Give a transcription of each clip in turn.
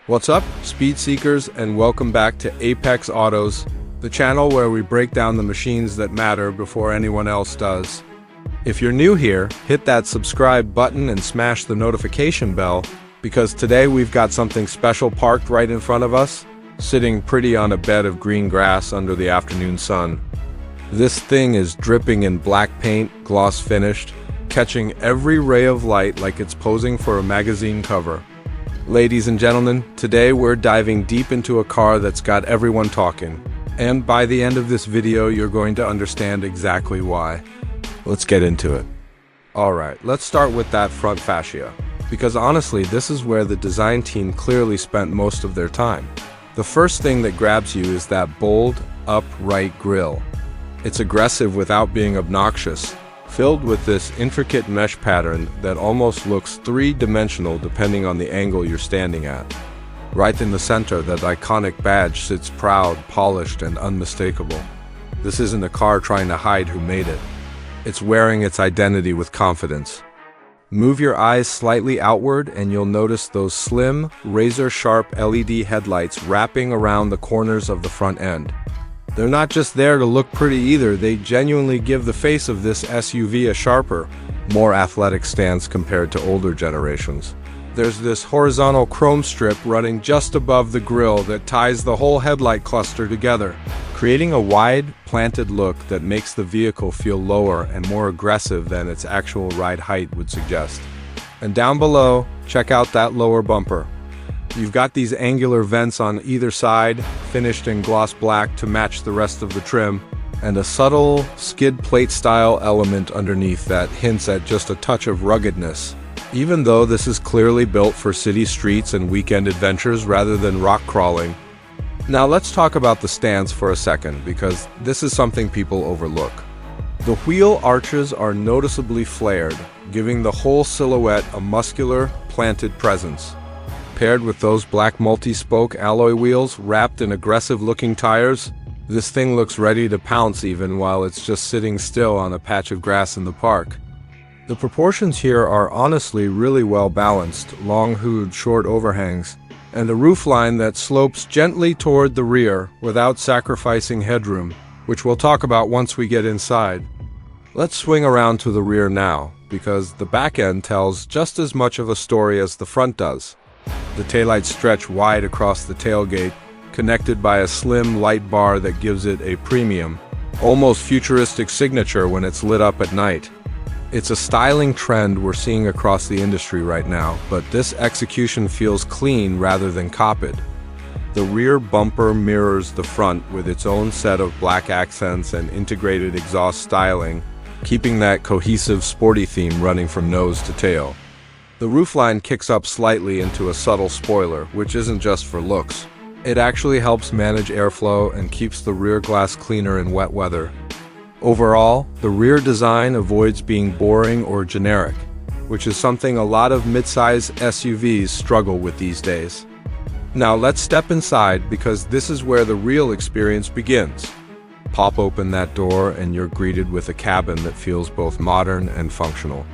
What's up, speed seekers, and welcome back to Apex Autos, the channel where we break down the machines that matter before anyone else does. If you're new here, hit that subscribe button and smash the notification bell, because today we've got something special parked right in front of us, sitting pretty on a bed of green grass under the afternoon sun. This thing is dripping in black paint, gloss finished, catching every ray of light like it's posing for a magazine cover. Ladies and gentlemen, today we're diving deep into a car that's got everyone talking. And by the end of this video, you're going to understand exactly why. Let's get into it. Alright, let's start with that front fascia. Because honestly, this is where the design team clearly spent most of their time. The first thing that grabs you is that bold, upright grille. It's aggressive without being obnoxious, filled with this intricate mesh pattern that almost looks three-dimensional depending on the angle you're standing at. Right in the center, that iconic badge sits proud, polished, and unmistakable. This isn't a car trying to hide who made it. It's wearing its identity with confidence. Move your eyes slightly outward and you'll notice those slim, razor-sharp LED headlights wrapping around the corners of the front end. They're not just there to look pretty either, they genuinely give the face of this SUV a sharper, more athletic stance compared to older generations. There's this horizontal chrome strip running just above the grille that ties the whole headlight cluster together, creating a wide, planted look that makes the vehicle feel lower and more aggressive than its actual ride height would suggest. And down below, check out that lower bumper. You've got these angular vents on either side, finished in gloss black to match the rest of the trim, and a subtle skid plate style element underneath that hints at just a touch of ruggedness. Even though this is clearly built for city streets and weekend adventures rather than rock crawling. Now let's talk about the stance for a second, because this is something people overlook. The wheel arches are noticeably flared, giving the whole silhouette a muscular, planted presence. Paired with those black multi-spoke alloy wheels wrapped in aggressive-looking tires, this thing looks ready to pounce even while it's just sitting still on a patch of grass in the park. The proportions here are honestly really well balanced, long hood, short overhangs, and a roofline that slopes gently toward the rear without sacrificing headroom, which we'll talk about once we get inside. Let's swing around to the rear now, because the back end tells just as much of a story as the front does. The taillights stretch wide across the tailgate, connected by a slim light bar that gives it a premium, almost futuristic signature when it's lit up at night. It's a styling trend we're seeing across the industry right now, but this execution feels clean rather than copied. The rear bumper mirrors the front with its own set of black accents and integrated exhaust styling, keeping that cohesive sporty theme running from nose to tail. The roofline kicks up slightly into a subtle spoiler, which isn't just for looks. It actually helps manage airflow and keeps the rear glass cleaner in wet weather. Overall, the rear design avoids being boring or generic, which is something a lot of mid-size SUVs struggle with these days. Now let's step inside, because this is where the real experience begins. Pop open that door and you're greeted with a cabin that feels both modern and functional.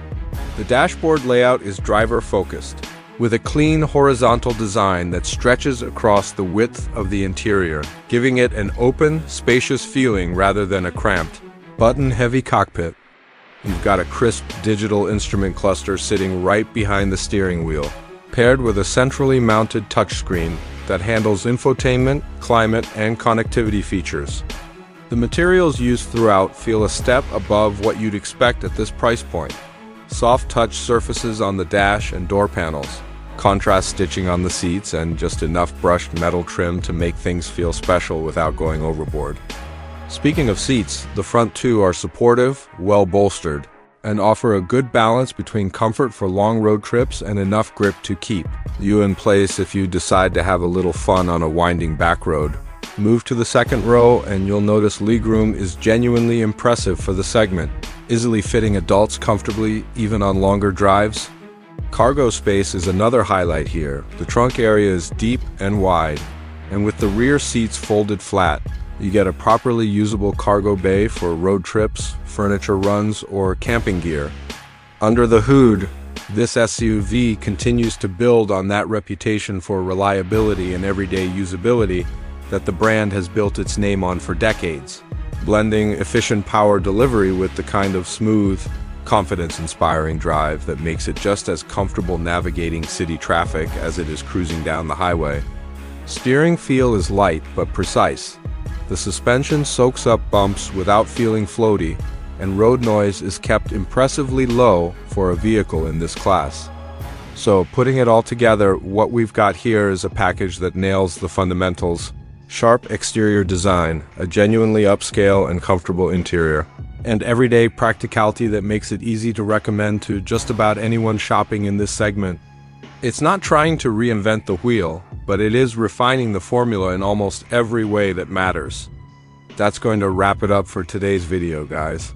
The dashboard layout is driver-focused, with a clean horizontal design that stretches across the width of the interior, giving it an open, spacious feeling rather than a cramped, button-heavy cockpit. You've got a crisp digital instrument cluster sitting right behind the steering wheel, paired with a centrally mounted touchscreen that handles infotainment, climate, and connectivity features. The materials used throughout feel a step above what you'd expect at this price point. Soft touch surfaces on the dash and door panels, contrast stitching on the seats, and just enough brushed metal trim to make things feel special without going overboard. Speaking of seats, the front two are supportive, well bolstered, and offer a good balance between comfort for long road trips and enough grip to keep you in place if you decide to have a little fun on a winding back road. Move to the second row and you'll notice legroom is genuinely impressive for the segment, easily fitting adults comfortably even on longer drives. Cargo space is another highlight here. The trunk area is deep and wide, and with the rear seats folded flat, you get a properly usable cargo bay for road trips, furniture runs, or camping gear. Under the hood, This SUV continues to build on that reputation for reliability and everyday usability that the brand has built its name on for decades, blending efficient power delivery with the kind of smooth, confidence-inspiring drive that makes it just as comfortable navigating city traffic as it is cruising down the highway. Steering feel is light but precise. The suspension soaks up bumps without feeling floaty, and road noise is kept impressively low for a vehicle in this class. So, putting it all together, what we've got here is a package that nails the fundamentals: sharp exterior design, a genuinely upscale and comfortable interior, and everyday practicality that makes it easy to recommend to just about anyone shopping in this segment. It's not trying to reinvent the wheel, but it is refining the formula in almost every way that matters. That's going to wrap it up for today's video, guys.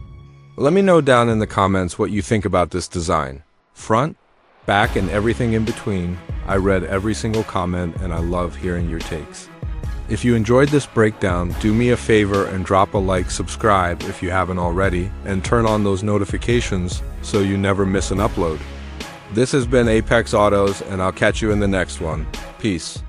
Let me know down in the comments what you think about this design. Front, back, and everything in between. I read every single comment and I love hearing your takes. If you enjoyed this breakdown, do me a favor and drop a like, subscribe if you haven't already, and turn on those notifications so you never miss an upload. This has been Apex Autos, and I'll catch you in the next one. Peace.